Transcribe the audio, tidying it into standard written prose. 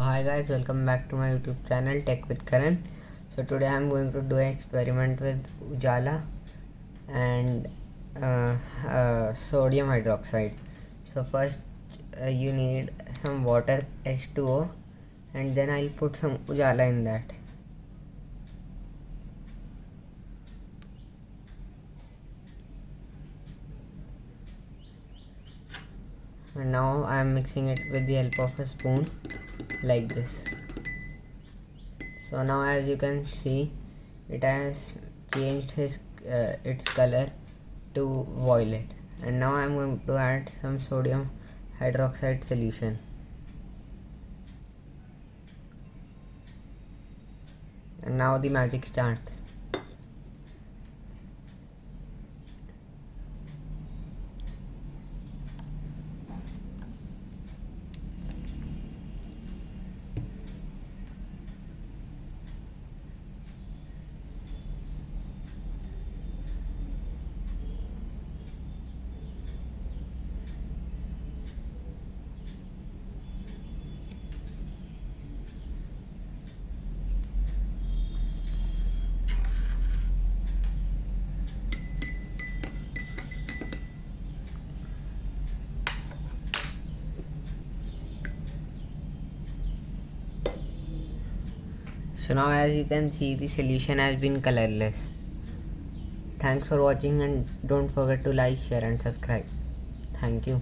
Hi guys, welcome back to my YouTube channel Tech with Karan. So today I'm going to do an experiment with Ujala and sodium hydroxide. So first you need some water H2O, and then I'll put some Ujala in that. And now I'm mixing it with the help of a spoon like this. So now as you can see, it has changed its color to violet, and now I'm going to add some sodium hydroxide solution. And now the magic starts. So now as you can see, the solution has been colorless. Thanks for watching, and don't forget to like, share and subscribe. Thank you.